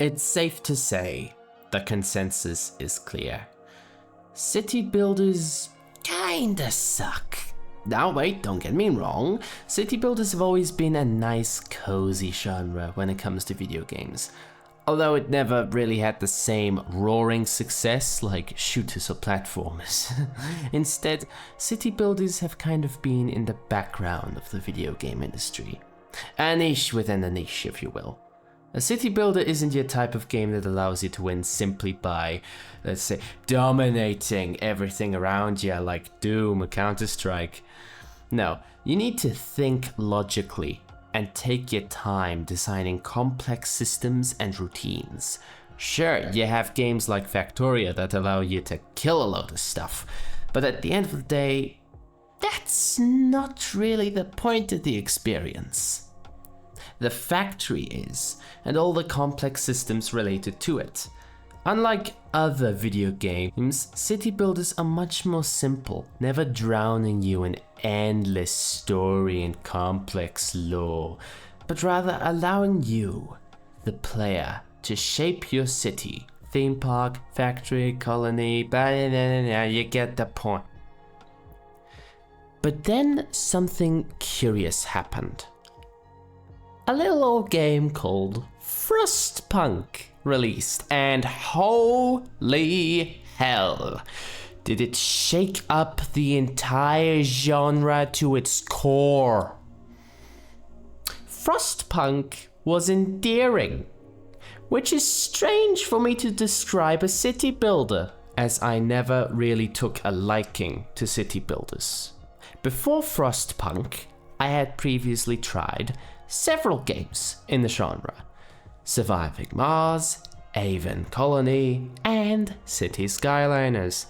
it's safe to say the consensus is clear. City builders kinda suck. Now wait, don't get me wrong, city builders have always been a nice cozy genre when it comes to video games. Although it never really had the same roaring success like shooters or platformers. Instead, city builders have kind of been in the background of the video game industry. A niche within a niche, if you will. A city builder isn't your type of game that allows you to win simply by, let's say, dominating everything around you like Doom or Counter-Strike. No, you need to think logically and take your time designing complex systems and routines. Sure, you have games like Factoria that allow you to kill a load of stuff, but at the end of the day, that's not really the point of the experience. The factory is, and all the complex systems related to it. Unlike other video games, city builders are much more simple, never drowning you in endless story and complex lore, but rather allowing you, the player, to shape your city. Theme park, factory, colony, you get the point. But then something curious happened. A little old game called Frostpunk released, and holy hell, did it shake up the entire genre to its core. Frostpunk was endearing, which is strange for me to describe a city builder, as I never really took a liking to city builders. Before Frostpunk, I had previously tried several games in the genre. Surviving Mars, Avon Colony, and City Skyliners.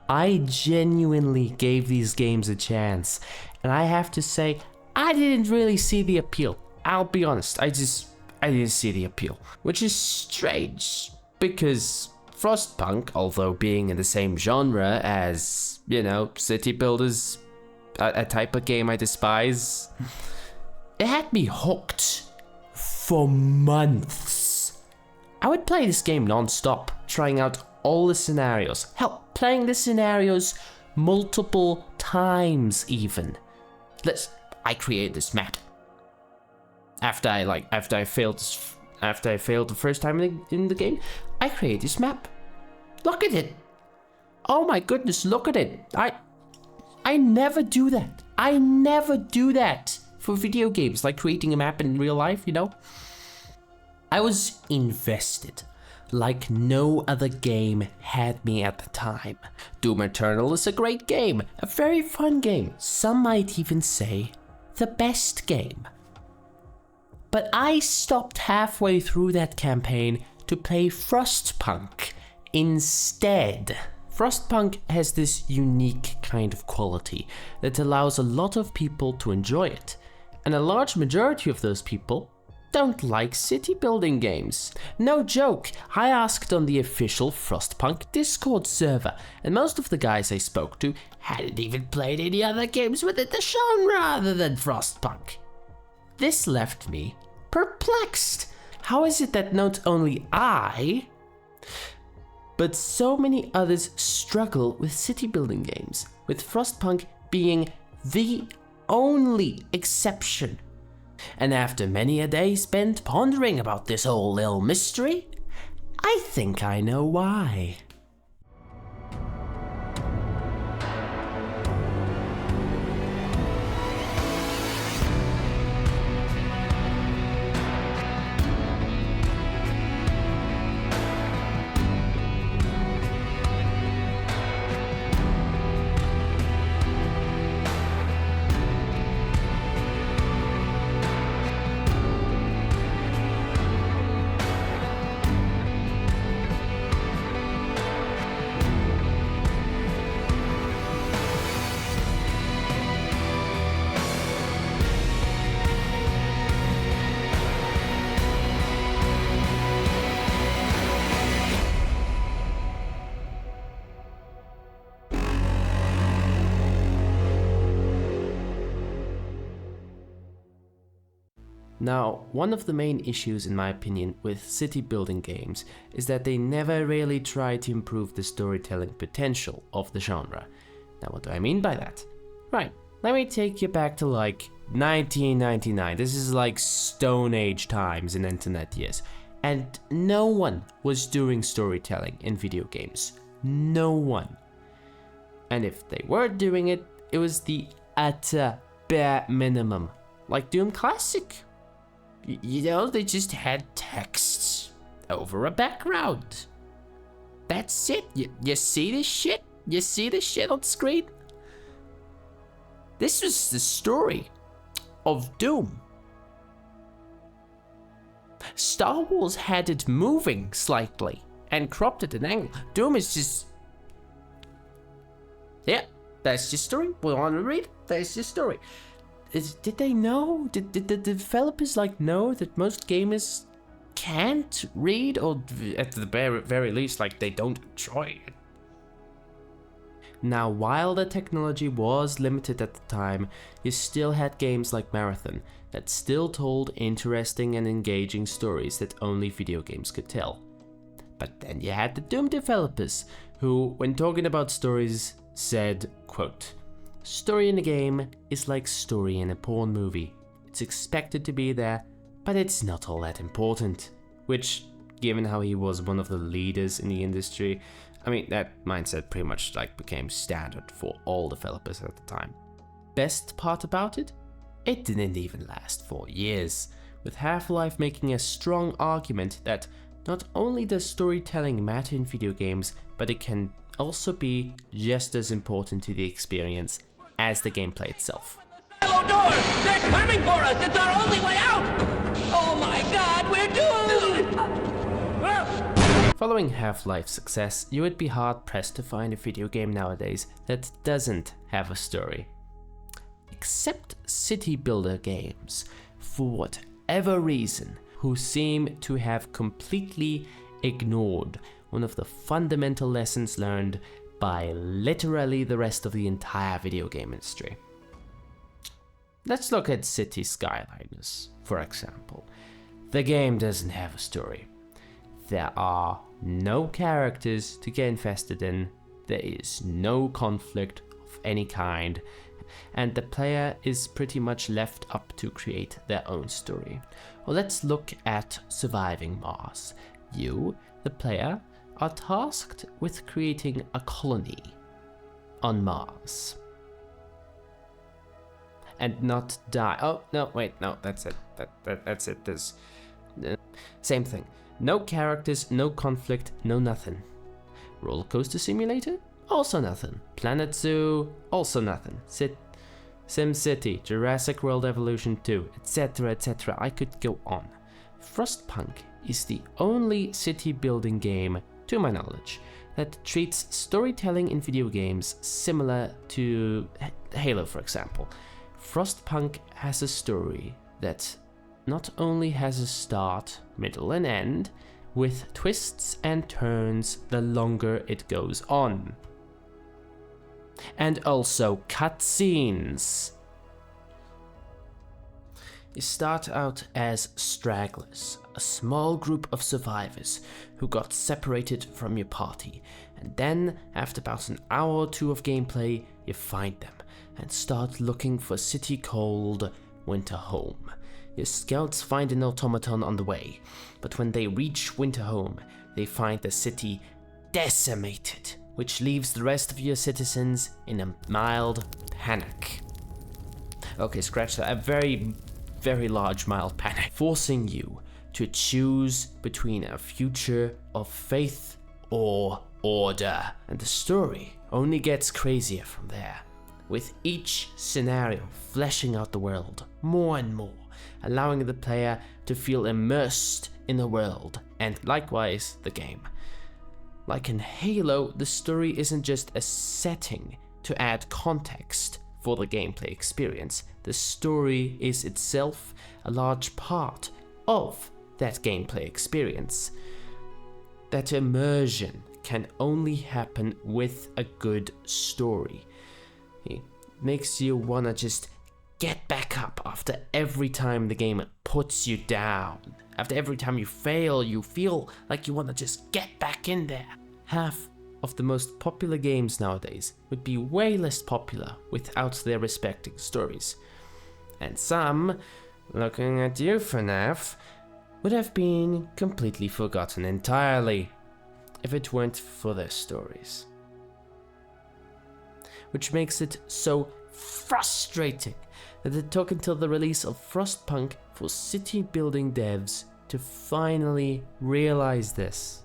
I genuinely gave these games a chance, and I have to say, I didn't really see the appeal. I'll be honest, I didn't see the appeal. Which is strange, because Frostpunk, although being in the same genre as, City Builders, a type of game I despise, it had me hooked for months. I would play this game non-stop, trying out all the scenarios. Hell, playing the scenarios multiple times even. I created this map. After I failed the first time in the game, I created this map. Look at it. Oh my goodness, look at it. I never do that. I never do that for video games, like creating a map in real life, I was invested like no other game had me at the time. Doom Eternal is a great game, a very fun game. Some might even say the best game. But I stopped halfway through that campaign to play Frostpunk instead. Frostpunk has this unique kind of quality that allows a lot of people to enjoy it. And a large majority of those people don't like city building games. No joke, I asked on the official Frostpunk Discord server, and most of the guys I spoke to hadn't even played any other games within the genre other than Frostpunk. This left me perplexed. How is it that not only I, but so many others struggle with city building games, with Frostpunk being the only exception? And after many a day spent pondering about this whole little mystery, I think I know why. Now, one of the main issues in my opinion with city building games is that they never really try to improve the storytelling potential of the genre. Now, what do I mean by that? Right, let me take you back to like 1999. This is like Stone Age times in internet years. And no one was doing storytelling in video games. No one. And if they were doing it, it was the utter bare minimum. Like Doom Classic. You know, they just had texts over a background. That's it. You see this shit? You see this shit on screen? This was the story of Doom. Star Wars had it moving slightly and cropped at an angle. Doom is just... Yeah, that's your story. We want to read. That's your story. Did they know? Did the developers know that most gamers can't read, or at the very least, they don't enjoy it? Now, while the technology was limited at the time, you still had games like Marathon that still told interesting and engaging stories that only video games could tell. But then you had the Doom developers, who, when talking about stories, said, quote, "Story in a game is like story in a porn movie. It's expected to be there, but it's not all that important." Which, given how he was one of the leaders in the industry, I mean, that mindset pretty much became standard for all developers at the time. Best part about it? It didn't even last 4 years, with Half-Life making a strong argument that not only does storytelling matter in video games, but it can also be just as important to the experience as the gameplay itself. Hello, doors! They're coming for us! It's our only way out! Oh my god, we're doomed! Following Half-Life's success, you would be hard-pressed to find a video game nowadays that doesn't have a story. Except city builder games, for whatever reason, who seem to have completely ignored one of the fundamental lessons learned by literally the rest of the entire video game industry. Let's look at City Skyliners, for example. The game doesn't have a story. There are no characters to get invested in, there is no conflict of any kind, and the player is pretty much left up to create their own story. Well, let's look at Surviving Mars. You, the player, are tasked with creating a colony on Mars. And not die. Oh, no, wait, no, that's it. That's it. There's... same thing. No characters, no conflict, no nothing. Roller Coaster Simulator? Also nothing. Planet Zoo? Also nothing. Sim City, Jurassic World Evolution 2, etc, etc. I could go on. Frostpunk is the only city building game, to my knowledge, that treats storytelling in video games similar to Halo, for example. Frostpunk has a story that not only has a start, middle and end, with twists and turns the longer it goes on. And also cutscenes. You start out as stragglers, a small group of survivors who got separated from your party, and then after about an hour or two of gameplay, you find them and start looking for a city called Winterhome. Your scouts find an automaton on the way, but when they reach Winterhome, they find the city decimated, which leaves the rest of your citizens in a mild panic. Okay, scratch that. A very, very large mild panic, forcing you to choose between a future of faith or order. And the story only gets crazier from there, with each scenario fleshing out the world more and more, allowing the player to feel immersed in the world, and likewise the game. Like in Halo, the story isn't just a setting to add context for the gameplay experience. The story is itself a large part of that gameplay experience. That immersion can only happen with a good story. It makes you wanna just get back up after every time the game puts you down. After every time you fail, you feel like you want to just get back in there. Half of the most popular games nowadays would be way less popular without their respective stories. And some, looking at you, FNAF, would have been completely forgotten entirely if it weren't for their stories. Which makes it so frustrating that it took until the release of Frostpunk for city building devs to finally realize this.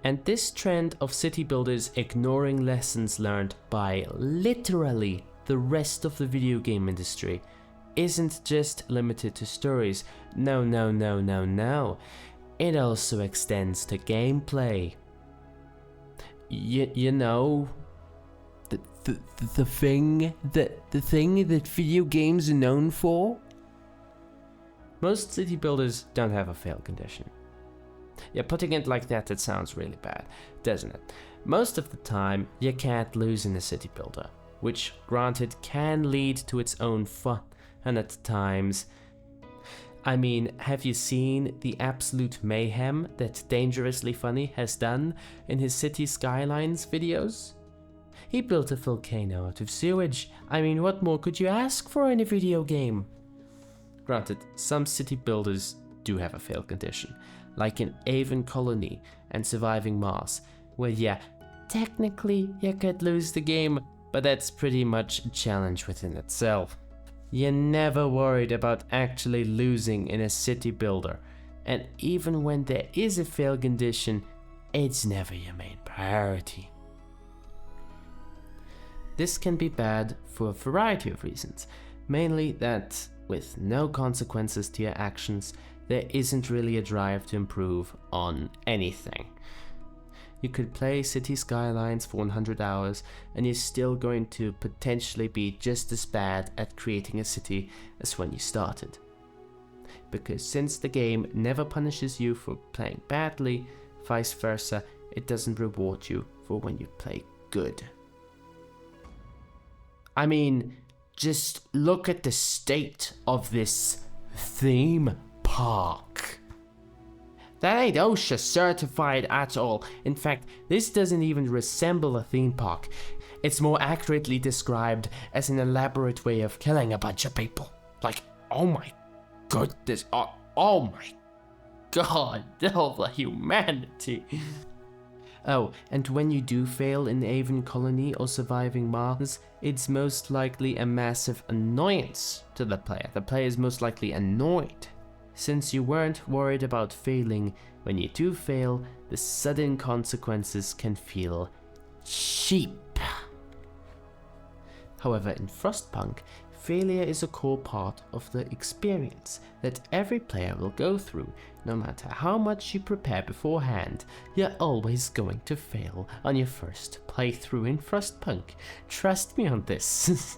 And this trend of city builders ignoring lessons learned by literally the rest of the video game industry isn't just limited to stories. No. It also extends to gameplay. You know, the thing that video games are known for? Most city builders don't have a fail condition. Yeah, putting it like that, it sounds really bad, doesn't it? Most of the time, you can't lose in a city builder, which granted can lead to its own fun, and at times, I mean, have you seen the absolute mayhem that Dangerously Funny has done in his City Skylines videos? He built a volcano out of sewage. I mean, what more could you ask for in a video game? Granted, some city builders do have a fail condition, like in Avon Colony and Surviving Mars, where yeah, technically you could lose the game, but that's pretty much a challenge within itself. You're never worried about actually losing in a city builder, and even when there is a fail condition, it's never your main priority. This can be bad for a variety of reasons, mainly that with no consequences to your actions, there isn't really a drive to improve on anything. You could play City Skylines for 100 hours and you're still going to potentially be just as bad at creating a city as when you started. Because since the game never punishes you for playing badly, vice versa, it doesn't reward you for when you play good. I mean, just look at the state of this theme park. That ain't OSHA certified at all. In fact, this doesn't even resemble a theme park. It's more accurately described as an elaborate way of killing a bunch of people. Like, oh my goodness, oh my god, all the humanity. Oh, and when you do fail in Avon Colony or Surviving Mars, it's most likely a massive annoyance to the player. The player is most likely annoyed. Since you weren't worried about failing, when you do fail, the sudden consequences can feel cheap. However, in Frostpunk, failure is a core part of the experience that every player will go through. No matter how much you prepare beforehand, you're always going to fail on your first playthrough in Frostpunk. Trust me on this.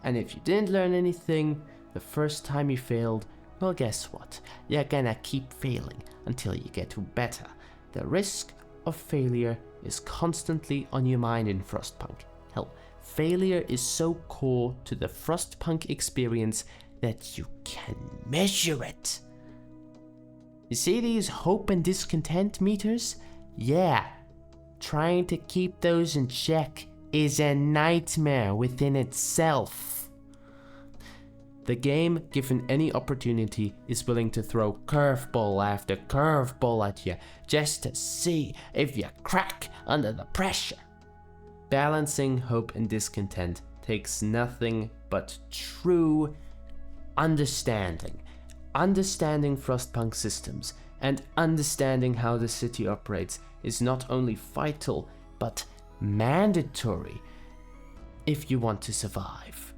And if you didn't learn anything the first time you failed, well, guess what? You're gonna keep failing until you get better. The risk of failure is constantly on your mind in Frostpunk. Hell, failure is so core to the Frostpunk experience that you can measure it. You see these hope and discontent meters? Yeah, trying to keep those in check is a nightmare within itself. The game, given any opportunity, is willing to throw curveball after curveball at you just to see if you crack under the pressure. Balancing hope and discontent takes nothing but true understanding. Understanding Frostpunk systems and understanding how the city operates is not only vital, but mandatory if you want to survive.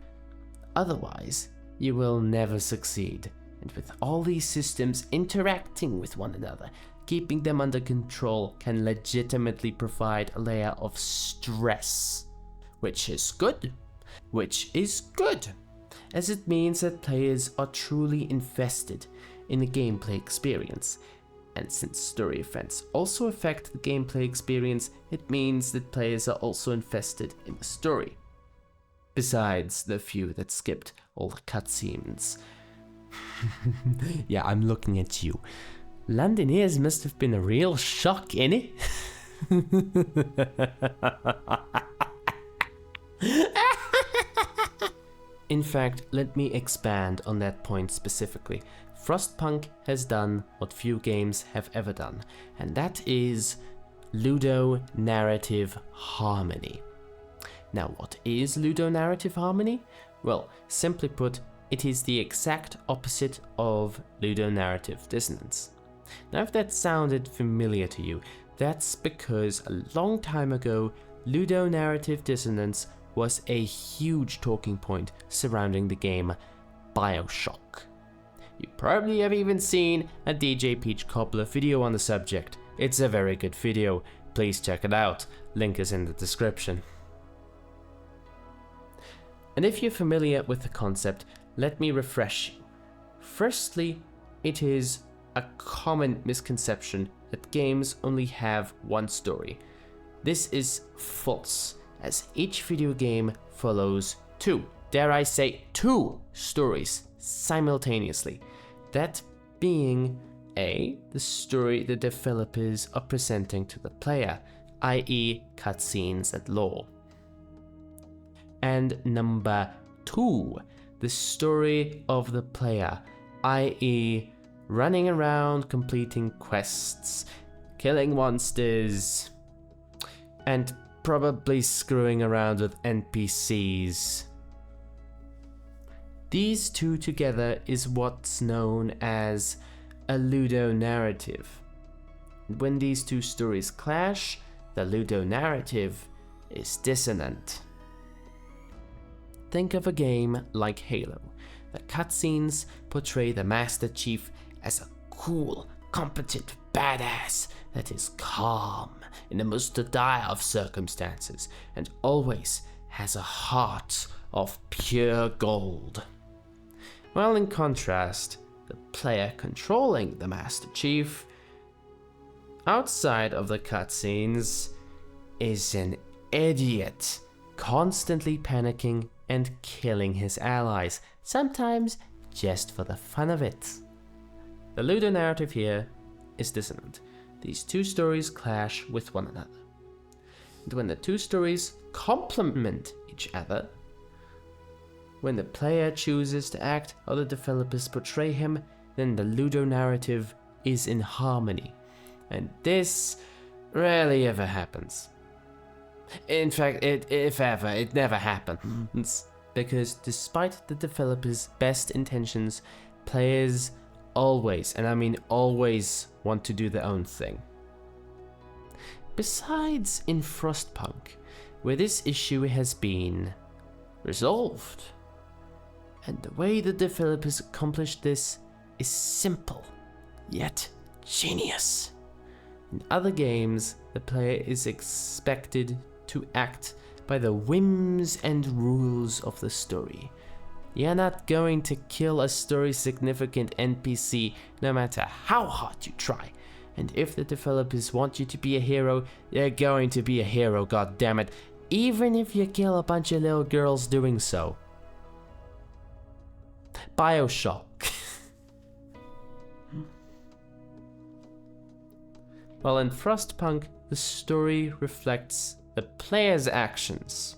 Otherwise, you will never succeed. And with all these systems interacting with one another, keeping them under control can legitimately provide a layer of stress, which is good, as it means that players are truly invested in the gameplay experience. And since story events also affect the gameplay experience, it means that players are also invested in the story. Besides the few that skipped all the cutscenes. Yeah, I'm looking at you. Londoners must have been a real shock, innit? In fact, let me expand on that point specifically. Frostpunk has done what few games have ever done, and that is Ludonarrative harmony. Now, what is Ludonarrative harmony? Well, simply put, it is the exact opposite of Ludonarrative dissonance. Now, if that sounded familiar to you, that's because a long time ago, Ludonarrative dissonance was a huge talking point surrounding the game BioShock. You probably have even seen a DJ Peach Cobbler video on the subject. It's a very good video, please check it out, link is in the description. And if you're familiar with the concept, let me refresh you. Firstly, it is a common misconception that games only have one story. This is false, as each video game follows two, dare I say two stories simultaneously. That being A, the story the developers are presenting to the player, i.e. cutscenes and lore. And number two, the story of the player, i.e. running around completing quests, killing monsters, and probably screwing around with NPCs. These two together is what's known as a ludonarrative. When these two stories clash, the ludonarrative is dissonant. Think of a game like Halo. The cutscenes portray the Master Chief as a cool, competent badass that is calm in the most dire of circumstances and always has a heart of pure gold. While in contrast, the player controlling the Master Chief outside of the cutscenes is an idiot, constantly panicking and killing his allies, sometimes just for the fun of it. The ludonarrative here is dissonant. These two stories clash with one another. And when the two stories complement each other, when the player chooses to act or the developers portray him, then the ludonarrative is in harmony. And this rarely ever happens. In fact, if ever, it never happens. Because despite the developers' best intentions, players always, and I mean always, want to do their own thing. Besides in Frostpunk, where this issue has been resolved. And the way the developers accomplished this is simple, yet genius. In other games, the player is expected to act by the whims and rules of the story. You're not going to kill a story-significant NPC no matter how hard you try. And if the developers want you to be a hero, you're going to be a hero, goddammit, even if you kill a bunch of little girls doing so. BioShock. While in Frostpunk, the story reflects the player's actions.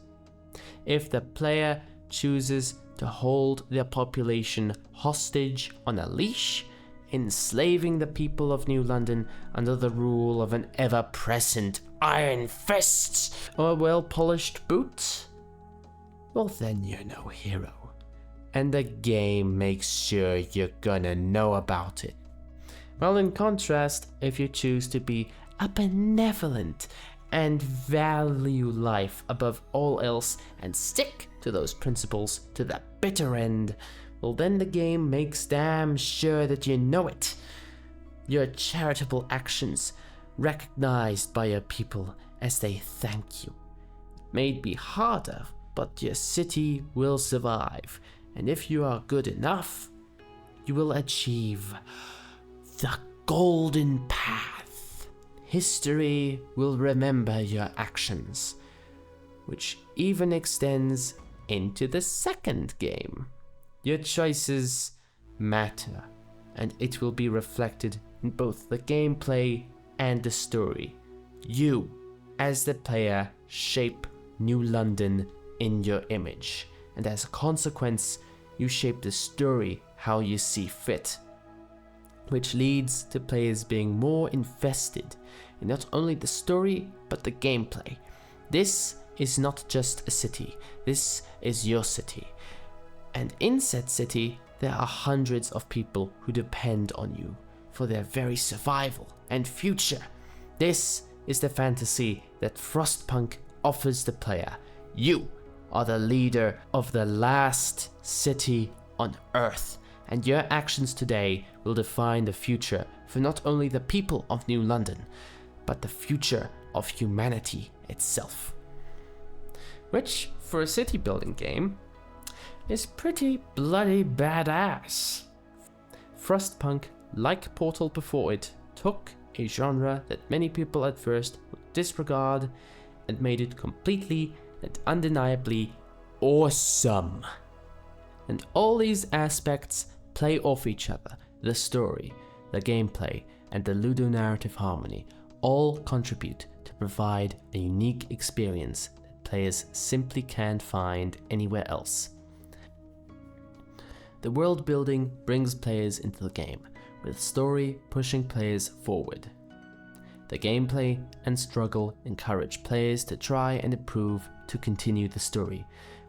If the player chooses to hold their population hostage on a leash, enslaving the people of New London under the rule of an ever-present iron fist or a well-polished boot, well then you're no hero. And the game makes sure you're gonna know about it. While in contrast, if you choose to be a benevolent and value life above all else and stick to those principles to the bitter end, well then the game makes damn sure that you know it. Your charitable actions recognized by your people as they thank you. It may be harder, but your city will survive. And if you are good enough, you will achieve the golden path. History will remember your actions, which even extends into the second game. Your choices matter, and it will be reflected in both the gameplay and the story. You, as the player, shape New London in your image, and as a consequence, you shape the story how you see fit, which leads to players being more invested in not only the story but the gameplay. This is not just a city, this is your city. And in said city, there are hundreds of people who depend on you for their very survival and future. This is the fantasy that Frostpunk offers the player. You are the leader of the last city on Earth, and your actions today will define the future for not only the people of New London, but the future of humanity itself. Which, for a city building game, is pretty bloody badass. Frostpunk, like Portal before it, took a genre that many people at first would disregard and made it completely and undeniably awesome. And all these aspects play off each other. The story, the gameplay, and the ludonarrative harmony all contribute to provide a unique experience that players simply can't find anywhere else. The world building brings players into the game, with story pushing players forward. The gameplay and struggle encourage players to try and improve to continue the story,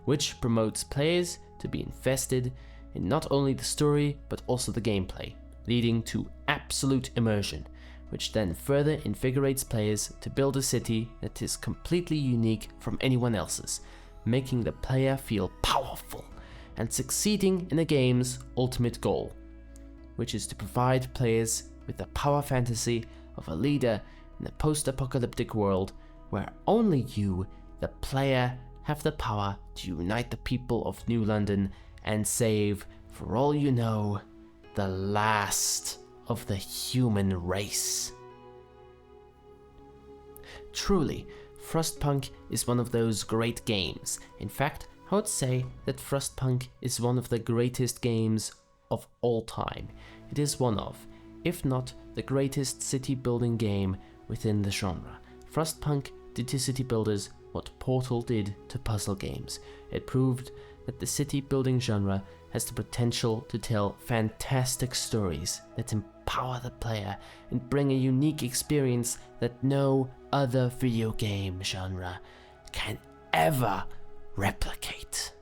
which promotes players to be invested in not only the story but also the gameplay, leading to absolute immersion, which then further invigorates players to build a city that is completely unique from anyone else's, making the player feel powerful and succeeding in the game's ultimate goal, which is to provide players with the power fantasy of a leader in a post-apocalyptic world where only you, the player, have the power to unite the people of New London and save, for all you know, the last of the human race. Truly, Frostpunk is one of those great games. In fact, I would say that Frostpunk is one of the greatest games of all time. It is one of, if not the greatest city building game within the genre. Frostpunk did to city builders what Portal did to puzzle games. It proved that the city building genre has the potential to tell fantastic stories that empower the player and bring a unique experience that no other video game genre can ever replicate.